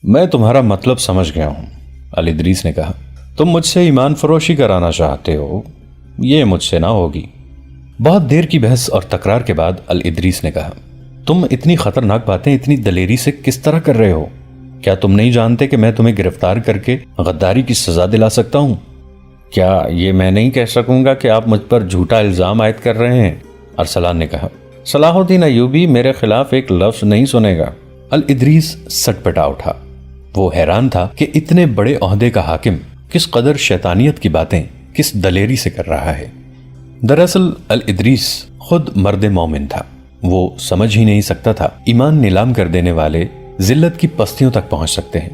میں تمہارا مطلب سمجھ گیا ہوں، الادریس نے کہا۔ تم مجھ سے ایمان فروشی کرانا چاہتے ہو، یہ مجھ سے نہ ہوگی۔ بہت دیر کی بحث اور تکرار کے بعد الادریس نے کہا، تم اتنی خطرناک باتیں اتنی دلیری سے کس طرح کر رہے ہو؟ کیا تم نہیں جانتے کہ میں تمہیں گرفتار کر کے غداری کی سزا دلا سکتا ہوں؟ کیا یہ میں نہیں کہہ سکوں گا کہ آپ مجھ پر جھوٹا الزام عائد کر رہے ہیں؟ ارسلان نے کہا۔ صلاح الدین ایوبی میرے خلاف ایک لفظ نہیں سنے گا۔ الادریس سٹ پٹا اٹھا۔ وہ حیران تھا کہ اتنے بڑے عہدے کا حاکم کس قدر شیطانیت کی باتیں کس دلیری سے کر رہا ہے۔ دراصل الادریس خود مرد مومن تھا۔ وہ سمجھ ہی نہیں سکتا تھا ایمان نیلام کر دینے والے ذلت کی پستیوں تک پہنچ سکتے ہیں۔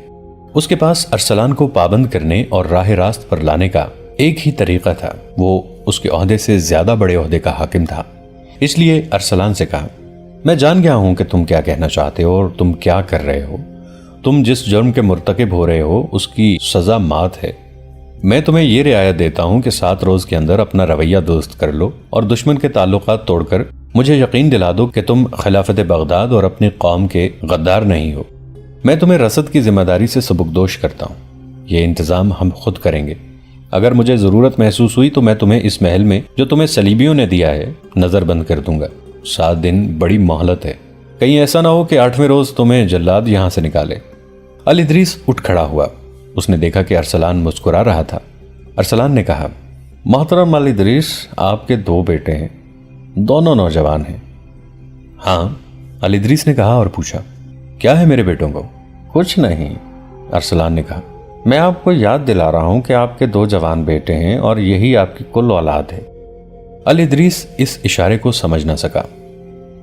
اس کے پاس ارسلان کو پابند کرنے اور راہ راست پر لانے کا ایک ہی طریقہ تھا، وہ اس کے عہدے سے زیادہ بڑے عہدے کا حاکم تھا۔ اس لیے ارسلان سے کہا، میں جان گیا ہوں کہ تم کیا کہنا چاہتے ہو اور تم کیا کر رہے ہو۔ تم جس جرم کے مرتکب ہو رہے ہو اس کی سزا موت ہے۔ میں تمہیں یہ رعایت دیتا ہوں کہ 7 روز کے اندر اپنا رویہ درست کر لو اور دشمن کے تعلقات توڑ کر مجھے یقین دلا دو کہ تم خلافت بغداد اور اپنی قوم کے غدار نہیں ہو۔ میں تمہیں رسد کی ذمہ داری سے سبکدوش کرتا ہوں۔ یہ انتظام ہم خود کریں گے۔ اگر مجھے ضرورت محسوس ہوئی تو میں تمہیں اس محل میں جو تمہیں صلیبیوں نے دیا ہے نظر بند کر دوں گا۔ 7 دن بڑی مہلت ہے، کہیں ایسا نہ ہو کہ 8ویں روز تمہیں جلاد یہاں سے نکالے۔ الادریس اٹھ کھڑا ہوا۔ اس نے دیکھا کہ ارسلان مسکرا رہا تھا۔ ارسلان نے کہا، محترم الادریس، آپ کے 2 بیٹے ہیں، دونوں نوجوان ہیں۔ ہاں، الادریس نے کہا اور پوچھا، کیا ہے میرے بیٹوں کو؟ کچھ نہیں، ارسلان نے کہا، میں آپ کو یاد دلا رہا ہوں کہ آپ کے 2 جوان بیٹے ہیں اور یہی آپ کی کل اولاد ہے۔ الادریس اس اشارے کو سمجھ نہ سکا۔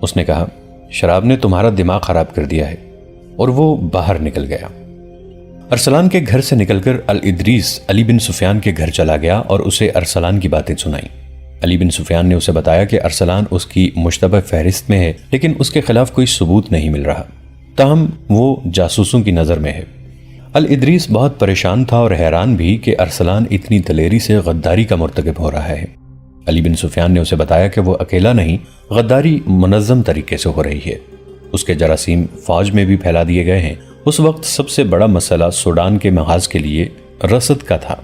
اس نے کہا، شراب نے تمہارا دماغ خراب کر دیا ہے، اور وہ باہر نکل گیا۔ ارسلان کے گھر سے نکل کر الادریس علی بن سفیان کے گھر چلا گیا اور اسے ارسلان کی باتیں سنائیں۔ علی بن سفیان نے اسے بتایا کہ ارسلان اس کی مشتبہ فہرست میں ہے، لیکن اس کے خلاف کوئی ثبوت نہیں مل رہا، تاہم وہ جاسوسوں کی نظر میں ہے۔ الادریس بہت پریشان تھا اور حیران بھی کہ ارسلان اتنی دلیری سے غداری کا مرتکب ہو رہا ہے۔ علی بن سفیان نے اسے بتایا کہ وہ اکیلا نہیں، غداری منظم طریقے سے ہو رہی ہے۔ اس کے جراثیم فوج میں بھی پھیلا دیے گئے ہیں۔ اس وقت سب سے بڑا مسئلہ سوڈان کے محاذ کے لیے رسد کا تھا۔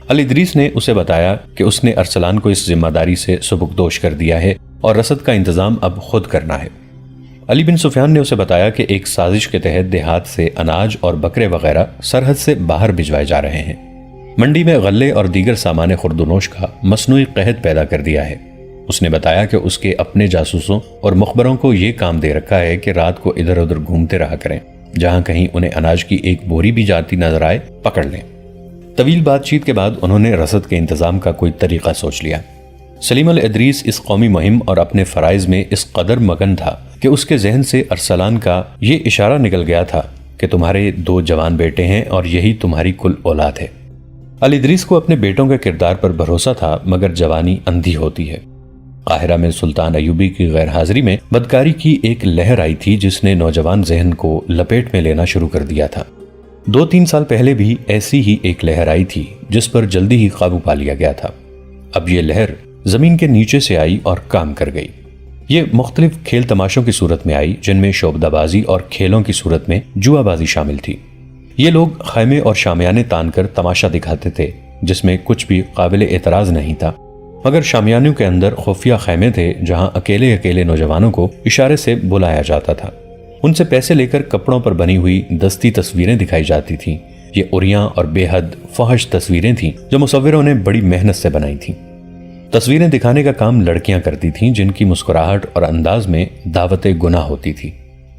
الادریس نے اسے بتایا کہ اس نے ارسلان کو اس ذمہ داری سے سبکدوش کر دیا ہے اور رسد کا انتظام اب خود کرنا ہے۔ علی بن سفیان نے اسے بتایا کہ ایک سازش کے تحت دیہات سے اناج اور بکرے وغیرہ سرحد سے باہر بھجوائے جا رہے ہیں۔ منڈی میں غلے اور دیگر سامان خوردونوش کا مصنوعی قحط پیدا کر دیا ہے۔ اس نے بتایا کہ اس کے اپنے جاسوسوں اور مخبروں کو یہ کام دے رکھا ہے کہ رات کو ادھر ادھر گھومتے رہا کریں، جہاں کہیں انہیں اناج کی ایک بوری بھی جاتی نظر آئے پکڑ لیں۔ طویل بات چیت کے بعد انہوں نے رسد کے انتظام کا کوئی طریقہ سوچ لیا۔ سلیم الادریس اس قومی مہم اور اپنے فرائض میں اس قدر مگن تھا کہ اس کے ذہن سے ارسلان کا یہ اشارہ نکل گیا تھا کہ تمہارے 2 جوان بیٹے ہیں اور یہی تمہاری کل اولاد ہے۔ الادریس کو اپنے بیٹوں کے کردار پر بھروسہ تھا، مگر جوانی اندھی ہوتی ہے۔ قاہرہ میں سلطان ایوبی کی غیر حاضری میں بدکاری کی ایک لہر آئی تھی جس نے نوجوان ذہن کو لپیٹ میں لینا شروع کر دیا تھا۔ 2-3 سال پہلے بھی ایسی ہی ایک لہر آئی تھی جس پر جلدی ہی قابو پا لیا گیا تھا۔ اب یہ لہر زمین کے نیچے سے آئی اور کام کر گئی۔ یہ مختلف کھیل تماشوں کی صورت میں آئی، جن میں شوبدہ بازی اور کھیلوں کی صورت میں جوا بازی شامل تھی۔ یہ لوگ خیمے اور شامیانے تان کر تماشا دکھاتے تھے، جس میں کچھ بھی قابل اعتراض نہیں تھا، مگر شامیانوں کے اندر خفیہ خیمے تھے جہاں اکیلے اکیلے نوجوانوں کو اشارے سے بلایا جاتا تھا۔ ان سے پیسے لے کر کپڑوں پر بنی ہوئی دستی تصویریں دکھائی جاتی تھیں۔ یہ عریاں اور بے حد فحش تصویریں تھیں جو مصوروں نے بڑی محنت سے بنائی تھیں۔ تصویریں دکھانے کا کام لڑکیاں کرتی تھیں جن کی مسکراہٹ اور انداز میں دعوت گناہ ہوتی تھی۔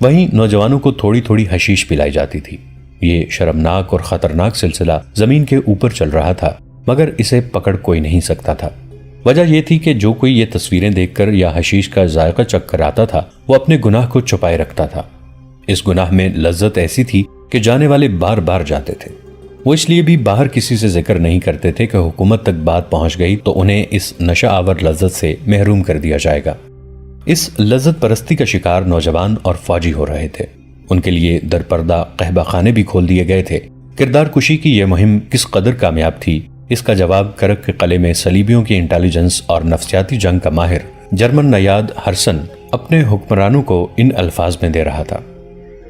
وہیں نوجوانوں کو تھوڑی تھوڑی حشیش پلائی جاتی تھی۔ یہ شرمناک اور خطرناک سلسلہ زمین کے اوپر چل رہا تھا، مگر اسے پکڑ کوئی نہیں سکتا تھا۔ وجہ یہ تھی کہ جو کوئی یہ تصویریں دیکھ کر یا حشیش کا ذائقہ چکھ کر آتا تھا، وہ اپنے گناہ کو چھپائے رکھتا تھا۔ اس گناہ میں لذت ایسی تھی کہ جانے والے بار بار جاتے تھے۔ وہ اس لیے بھی باہر کسی سے ذکر نہیں کرتے تھے کہ حکومت تک بات پہنچ گئی تو انہیں اس نشہ آور لذت سے محروم کر دیا جائے گا۔ اس لذت پرستی کا شکار نوجوان اور فوجی ہو رہے تھے۔ ان کے لیے در پردہ قہبہ خانے بھی کھول دیے گئے تھے۔ کردار کشی کی یہ مہم کس قدر کامیاب تھی، اس کا جواب کرک کے قلعے میں صلیبیوں کی انٹیلیجنس اور نفسیاتی جنگ کا ماہر جرمن نیاد ہرسن اپنے حکمرانوں کو ان الفاظ میں دے رہا تھا۔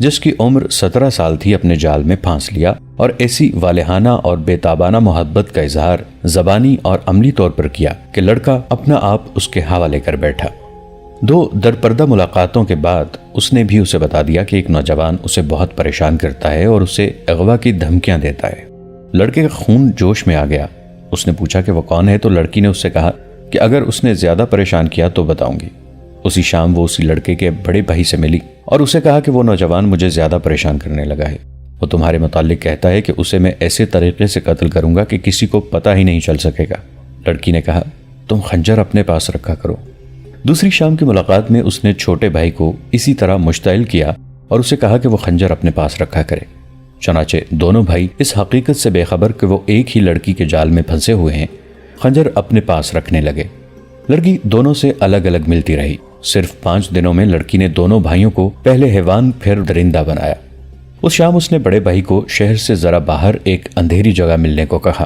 جس کی عمر 17 سال تھی اپنے جال میں پھانس لیا اور ایسی والہانہ اور بےتابانہ محبت کا اظہار زبانی اور عملی طور پر کیا کہ لڑکا اپنا آپ اس کے حوالے کر بیٹھا۔ 2 درپردہ ملاقاتوں کے بعد اس نے بھی اسے بتا دیا کہ ایک نوجوان اسے بہت پریشان کرتا ہے اور اسے اغوا کی دھمکیاں دیتا ہے۔ لڑکے کا خون جوش میں آ گیا۔ اس نے پوچھا کہ وہ کون ہے، تو لڑکی نے اس سے کہا کہ اگر اس نے زیادہ پریشان کیا تو بتاؤں گی۔ اسی شام وہ اسی لڑکے کے بڑے بھائی سے ملی اور اسے کہا کہ وہ نوجوان مجھے زیادہ پریشان کرنے لگا ہے۔ وہ تمہارے متعلق کہتا ہے کہ اسے میں ایسے طریقے سے قتل کروں گا کہ کسی کو پتہ ہی نہیں چل سکے گا۔ لڑکی نے کہا تم خنجر اپنے پاس رکھا کرو۔ دوسری شام کی ملاقات میں اس نے چھوٹے بھائی کو اسی طرح مشتعل کیا اور اسے کہا کہ وہ خنجر اپنے پاس رکھا کرے۔ چنانچہ دونوں بھائی اس حقیقت سے بے خبر کہ وہ ایک ہی لڑکی کے جال میں پھنسے ہوئے ہیں، خنجر اپنے پاس رکھنے لگے۔ لڑکی دونوں سے الگ الگ ملتی رہی۔ صرف 5 دنوں میں لڑکی نے دونوں بھائیوں کو پہلے حیوان پھر درندہ بنایا۔ اس شام اس نے بڑے بھائی کو شہر سے ذرا باہر ایک اندھیری جگہ ملنے کو کہا۔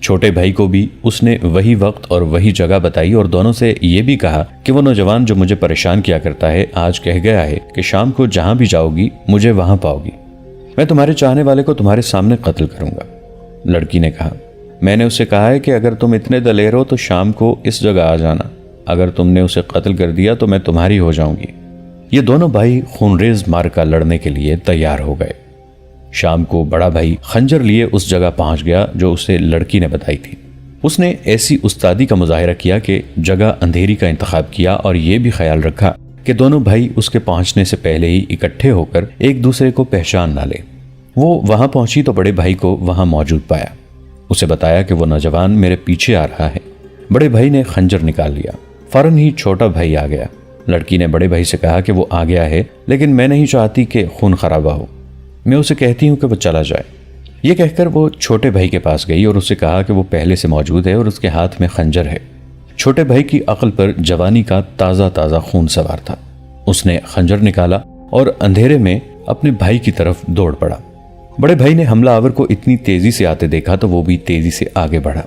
چھوٹے بھائی کو بھی اس نے وہی وقت اور وہی جگہ بتائی اور دونوں سے یہ بھی کہا کہ وہ نوجوان جو مجھے پریشان کیا کرتا ہے آج کہہ گیا ہے کہ شام کو جہاں بھی جاؤ گی مجھے وہاں پاؤ گی، میں تمہارے چاہنے والے کو تمہارے سامنے قتل کروں گا۔ لڑکی نے کہا میں نے اسے کہا ہے کہ اگر تم اتنے دلیر ہو تو شام کو اس جگہ آ جانا، اگر تم نے اسے قتل کر دیا تو میں تمہاری ہو جاؤں گی۔ یہ دونوں بھائی خونریز مارکا لڑنے کے لیے تیار ہو گئے۔ شام کو بڑا بھائی خنجر لیے اس جگہ پہنچ گیا جو اسے لڑکی نے بتائی تھی۔ اس نے ایسی استادی کا مظاہرہ کیا کہ جگہ اندھیری کا انتخاب کیا اور یہ بھی خیال رکھا کہ دونوں بھائی اس کے پہنچنے سے پہلے ہی اکٹھے ہو کر ایک دوسرے کو پہچان نہ لے۔ وہ وہاں پہنچی تو بڑے بھائی کو وہاں موجود پایا۔ اسے بتایا کہ وہ نوجوان میرے پیچھے آ رہا ہے۔ بڑے بھائی نے خنجر نکال لیا۔ فوراً ہی چھوٹا بھائی آ گیا۔ لڑکی نے بڑے بھائی سے کہا کہ وہ آ گیا ہے لیکن میں نہیں چاہتی کہ خون خرابہ ہو، میں اسے کہتی ہوں کہ وہ چلا جائے۔ یہ کہہ کر وہ چھوٹے بھائی کے پاس گئی اور اسے کہا کہ وہ پہلے سے موجود ہے اور اس کے ہاتھ میں خنجر ہے۔ چھوٹے بھائی کی عقل پر جوانی کا تازہ تازہ خون سوار تھا۔ اس نے خنجر نکالا اور اندھیرے میں اپنے بھائی کی طرف دوڑ پڑا۔ بڑے بھائی نے حملہ آور کو اتنی تیزی سے آتے دیکھا تو وہ بھی تیزی سے آگے بڑھا۔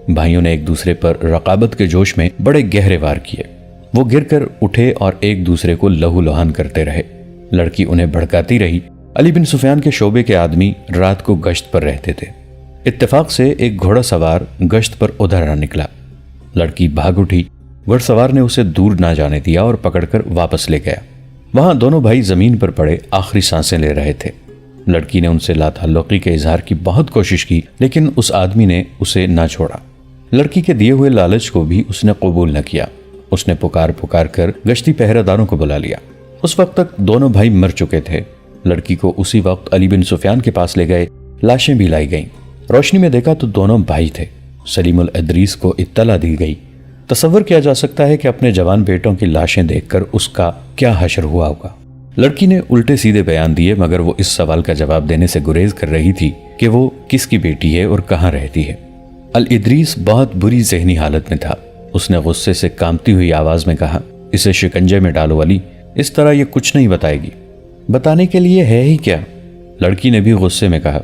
بھائیوں نے ایک دوسرے پر رقابت کے جوش میں بڑے گہرے وار کیے۔ وہ گر کر اٹھے اور ایک دوسرے کو لہو لہان کرتے رہے۔ لڑکی انہیں بھڑکاتی رہی۔ علی بن سفیان کے شعبے کے آدمی رات کو گشت پر رہتے تھے۔ اتفاق سے ایک گھوڑا سوار گشت پر ادھر نہ نکلا۔ لڑکی بھاگ اٹھی۔ گھوڑ سوار نے اسے دور نہ جانے دیا اور پکڑ کر واپس لے گیا۔ وہاں دونوں بھائی زمین پر پڑے آخری سانسیں لے رہے تھے۔ لڑکی نے ان سے لاتعلقی کے اظہار کی بہت کوشش کی لیکن اس آدمی نے اسے نہ چھوڑا۔ لڑکی کے دیے ہوئے لالچ کو بھی اس نے قبول نہ کیا۔ اس نے پکار پکار کر گشتی پہرہ داروں کو بلا لیا۔ اس وقت تک دونوں بھائی مر چکے تھے۔ لڑکی کو اسی وقت علی بن سفیان کے پاس لے گئے۔ لاشیں بھی لائی گئیں۔ روشنی میں دیکھا تو دونوں بھائی تھے۔ سلیم الادریس کو اطلاع دی گئی۔ تصور کیا جا سکتا ہے کہ اپنے جوان بیٹوں کی لاشیں دیکھ کر اس کا کیا حشر ہوا ہوگا۔ لڑکی نے الٹے سیدھے بیان دیے مگر وہ اس سوال کا جواب دینے سے گریز کر رہی تھی کہ وہ کس کی بیٹی ہے اور کہاں رہتی ہے۔ الادریس بہت بری ذہنی حالت میں تھا۔ اس نے غصے سے کانپتی ہوئی آواز میں کہا اسے شکنجے میں ڈالو علی، اس طرح یہ کچھ نہیں بتائے گی۔ بتانے کے لیے ہے ہی کیا؟ لڑکی نے بھی غصے میں کہا۔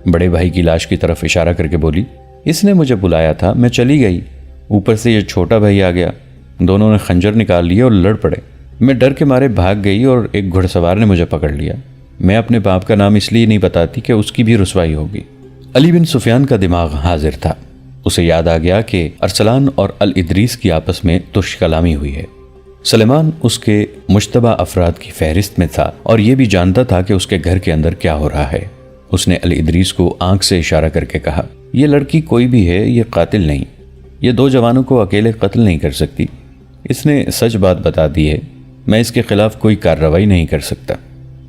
بڑے بھائی کی لاش کی طرف اشارہ کر کے بولی اس نے مجھے بلایا تھا، میں چلی گئی، اوپر سے یہ چھوٹا بھائی آ گیا، دونوں نے خنجر نکال لیے اور لڑ پڑے۔ میں ڈر کے مارے بھاگ گئی اور ایک گھڑ سوار نے مجھے پکڑ لیا۔ میں اپنے باپ کا نام اس لیے نہیں بتاتی کہ اس کی بھی رسوائی ہوگی۔ علی بن سفیان کا دماغ حاضر تھا۔ اسے یاد آ گیا کہ ارسلان اور الادریس کی آپس میں ترش کلامی ہوئی ہے۔ سلیمان اس کے مشتبہ افراد کی فہرست میں تھا اور یہ بھی جانتا تھا کہ اس کے گھر کے اندر کیا ہو رہا ہے۔ اس نے الادریس کو آنکھ سے اشارہ کر کے کہا یہ لڑکی کوئی بھی ہے، یہ قاتل نہیں، یہ 2 جوانوں کو اکیلے قتل نہیں کر سکتی، اس نے سچ بات بتا دی ہے، میں اس کے خلاف کوئی کارروائی نہیں کر سکتا۔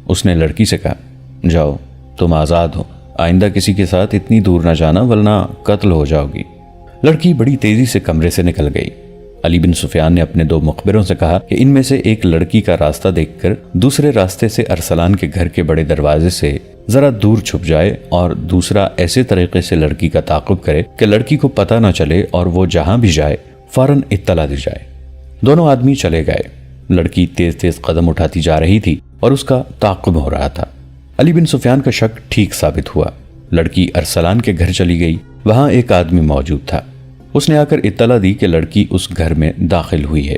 اس نے لڑکی سے کہا جاؤ تم آزاد ہو، آئندہ کسی کے ساتھ اتنی دور نہ جانا ورنہ قتل ہو جاؤ گی۔ لڑکی بڑی تیزی سے کمرے سے نکل گئی۔ علی بن سفیان نے اپنے 2 مخبروں سے کہا کہ ان میں سے ایک لڑکی کا راستہ دیکھ کر دوسرے راستے سے ارسلان کے گھر کے بڑے دروازے سے ذرا دور چھپ جائے اور دوسرا ایسے طریقے سے لڑکی کا تعاقب کرے کہ لڑکی کو پتہ نہ چلے اور وہ جہاں بھی جائے فوراً اطلاع دی جائے۔ دونوں آدمی چلے گئے۔ لڑکی تیز تیز قدم اٹھاتی جا رہی تھی اور اس کا تعاقب ہو رہا تھا۔ علی بن سفیان کا شک ٹھیک ثابت ہوا۔ لڑکی ارسلان کے گھر چلی گئی۔ وہاں ایک آدمی موجود تھا۔ اس نے آ کر اطلاع دی کہ لڑکی اس گھر میں داخل ہوئی ہے۔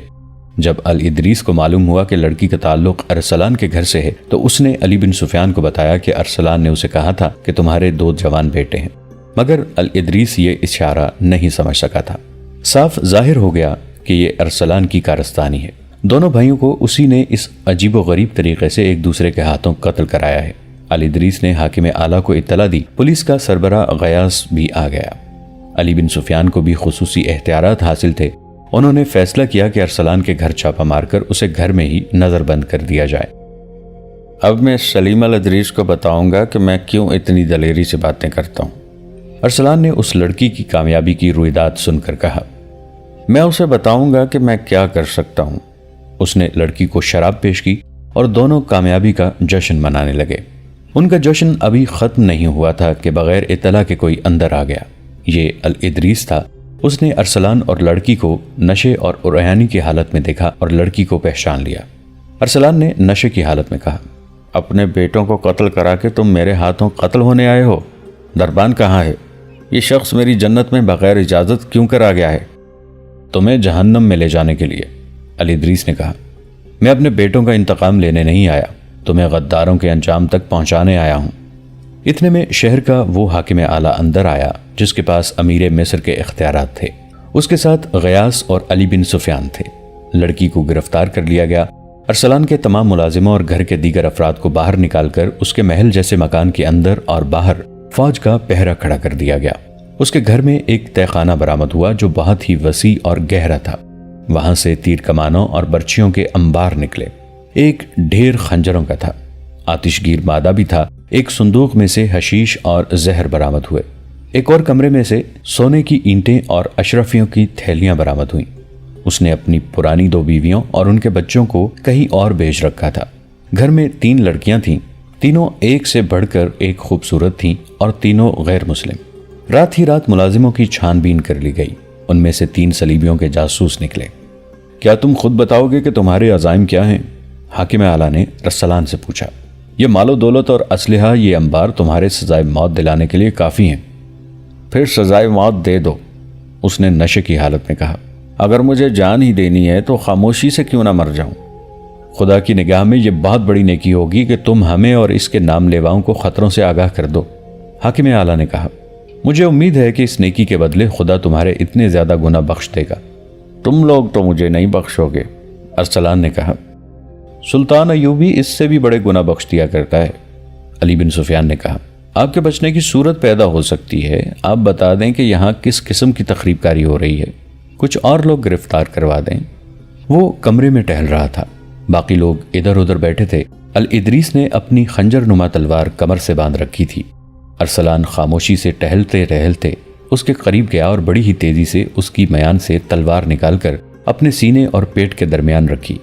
جب الادریس کو معلوم ہوا کہ لڑکی کا تعلق ارسلان کے گھر سے ہے تو اس نے علی بن سفیان کو بتایا کہ ارسلان نے اسے کہا تھا کہ تمہارے 2 جوان بیٹے ہیں، مگر الادریس یہ اشارہ نہیں سمجھ سکا تھا۔ صاف ظاہر ہو گیا کہ یہ ارسلان کی کارستانی ہے۔ دونوں بھائیوں کو اسی نے اس عجیب و غریب طریقے سے ایک دوسرے کے ہاتھوں قتل کرایا ہے۔ الادریس نے حاکم اعلیٰ کو اطلاع دی، پولیس کا سربراہ غیاث بھی آ گیا۔ علی بن سفیان کو بھی خصوصی اختیارات حاصل تھے۔ انہوں نے فیصلہ کیا کہ ارسلان کے گھر چھاپا مار کر اسے گھر میں ہی نظر بند کر دیا جائے۔ اب میں سلیم الادریس کو بتاؤں گا کہ میں کیوں اتنی دلیری سے باتیں کرتا ہوں۔ ارسلان نے اس لڑکی کی کامیابی کی رویداد سن کر کہا، میں اسے بتاؤں گا کہ میں کیا کر سکتا ہوں۔ اس نے لڑکی کو شراب پیش کی اور دونوں کامیابی کا جشن منانے لگے۔ ان کا جشن ابھی ختم نہیں ہوا تھا کہ بغیر اطلاع کے کوئی اندر آ گیا۔ یہ الادریس تھا۔ اس نے ارسلان اور لڑکی کو نشے اور عریانی کی حالت میں دیکھا اور لڑکی کو پہچان لیا۔ ارسلان نے نشے کی حالت میں کہا، اپنے بیٹوں کو قتل کرا کے تم میرے ہاتھوں قتل ہونے آئے ہو؟ دربان کہاں ہے؟ یہ شخص میری جنت میں بغیر اجازت کیوں کر آ گیا ہے؟ تمہیں جہنم میں لے جانے کے لیے، الادریس نے کہا۔ میں اپنے بیٹوں کا انتقام لینے نہیں آیا، تمہیں غداروں کے انجام تک پہنچانے آیا ہوں۔ اتنے میں شہر کا وہ حاکم اعلیٰ اندر آیا جس کے پاس امیر مصر کے اختیارات تھے۔ اس کے ساتھ غیاث اور علی بن سفیان تھے۔ لڑکی کو گرفتار کر لیا گیا۔ ارسلان کے تمام ملازموں اور گھر کے دیگر افراد کو باہر نکال کر اس کے محل جیسے مکان کے اندر اور باہر فوج کا پہرا کھڑا کر دیا گیا۔ اس کے گھر میں ایک تہہ خانہ برآمد ہوا جو بہت ہی وسیع اور گہرا تھا۔ وہاں سے تیر کمانوں اور برچیوں کے انبار نکلے۔ ایک ڈھیر خنجروں کا تھا۔ آتش گیر مادہ بھی تھا۔ ایک صندوق میں سے حشیش اور زہر برآمد ہوئے۔ ایک اور کمرے میں سے سونے کی اینٹیں اور اشرفیوں کی تھیلیاں برآمد ہوئیں۔ اس نے اپنی پرانی 2 بیویوں اور ان کے بچوں کو کہیں اور بھیج رکھا تھا۔ گھر میں 3 لڑکیاں تھیں، تینوں ایک سے بڑھ کر ایک خوبصورت تھیں اور تینوں غیر مسلم۔ رات ہی رات ملازموں کی چھان بین کر لی گئی۔ ان میں سے 3 صلیبیوں کے جاسوس نکلے۔ کیا تم خود بتاؤ گے کہ تمہارے عزائم کیا ہیں؟ حاکم اعلیٰ نے ارسلان سے پوچھا۔ یہ مال و دولت اور اسلحہ، یہ انبار تمہارے سزائے موت دلانے کے لیے کافی ہیں۔ پھر سزائے موت دے دو، اس نے نشے کی حالت میں کہا۔ اگر مجھے جان ہی دینی ہے تو خاموشی سے کیوں نہ مر جاؤں؟ خدا کی نگاہ میں یہ بہت بڑی نیکی ہوگی کہ تم ہمیں اور اس کے نام لیواؤں کو خطروں سے آگاہ کر دو۔ حاکم اعلیٰ نے کہا، مجھے امید ہے کہ اس نیکی کے بدلے خدا تمہارے اتنے زیادہ گناہ بخش دے گا۔ تم لوگ تو مجھے نہیں بخشو گے، ارسلان نے کہا۔ سلطان ایوبی اس سے بھی بڑے گناہ بخش دیا کرتا ہے، علی بن سفیان نے کہا۔ آپ کے بچنے کی صورت پیدا ہو سکتی ہے۔ آپ بتا دیں کہ یہاں کس قسم کی تخریب کاری ہو رہی ہے، کچھ اور لوگ گرفتار کروا دیں۔ وہ کمرے میں ٹہل رہا تھا، باقی لوگ ادھر ادھر بیٹھے تھے۔ الادریس نے اپنی خنجر نما تلوار کمر سے باندھ رکھی تھی۔ ارسلان خاموشی سے ٹہلتے ٹہلتے اس کے قریب گیا اور بڑی ہی تیزی سے اس کی میان سے تلوار نکال کر اپنے سینے اور پیٹ کے درمیان رکھی۔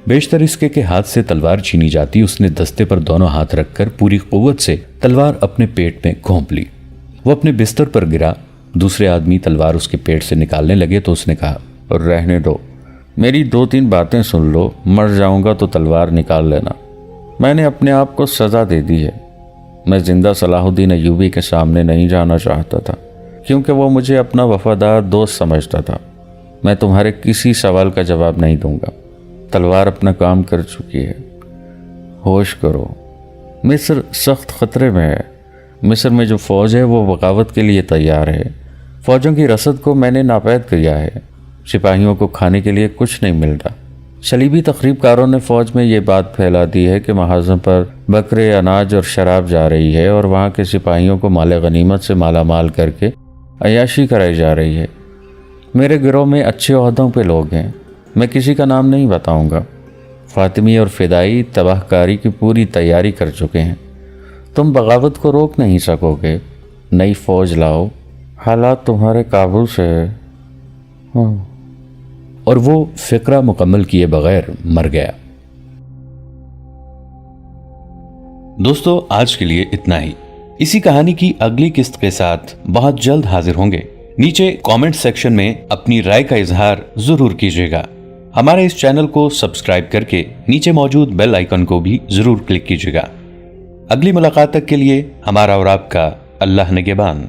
بیشتر اس کے ہاتھ سے تلوار چھینی جاتی، اس نے دستے پر دونوں ہاتھ رکھ کر پوری قوت سے تلوار اپنے پیٹ میں گھونپ لی۔ وہ اپنے بستر پر گرا۔ دوسرے آدمی تلوار اس کے پیٹ سے نکالنے لگے تو اس نے کہا، اور رہنے دو، میری 2-3 باتیں سن لو، مر جاؤں گا تو تلوار نکال لینا۔ میں نے اپنے آپ کو سزا دے دی ہے۔ میں زندہ صلاح الدین ایوبی کے سامنے نہیں جانا چاہتا تھا کیونکہ وہ مجھے اپنا وفادار دوست سمجھتا تھا۔ میں تمہارے کسی سوال کا جواب نہیں دوں گا۔ تلوار اپنا کام کر چکی ہے، ہوش کرو۔ مصر سخت خطرے میں ہے۔ مصر میں جو فوج ہے وہ بغاوت کے لیے تیار ہے۔ فوجوں کی رسد کو میں نے ناپید کیا ہے۔ سپاہیوں کو کھانے کے لیے کچھ نہیں ملتا۔ صلیبی تخریب کاروں نے فوج میں یہ بات پھیلا دی ہے کہ محاذوں پر بکرے، اناج اور شراب جا رہی ہے اور وہاں کے سپاہیوں کو مال غنیمت سے مالا مال کر کے عیاشی کرائی جا رہی ہے۔ میرے گروہ میں اچھے عہدوں پہ لوگ ہیں، میں کسی کا نام نہیں بتاؤں گا۔ فاطمی اور فدائی تباہ کاری کی پوری تیاری کر چکے ہیں۔ تم بغاوت کو روک نہیں سکو گے۔ نئی فوج لاؤ، حالات تمہارے قابو سے ہے۔ اور وہ فقرہ مکمل کیے بغیر مر گیا۔ دوستو، آج کے لیے اتنا ہی۔ اسی کہانی کی اگلی قسط کے ساتھ بہت جلد حاضر ہوں گے۔ نیچے کامنٹ سیکشن میں اپنی رائے کا اظہار ضرور کیجیے گا۔ ہمارے اس چینل کو سبسکرائب کر کے نیچے موجود بیل آئیکن کو بھی ضرور کلک کیجیے گا۔ اگلی ملاقات تک کے لیے ہمارا اور آپ کا اللہ نگہبان۔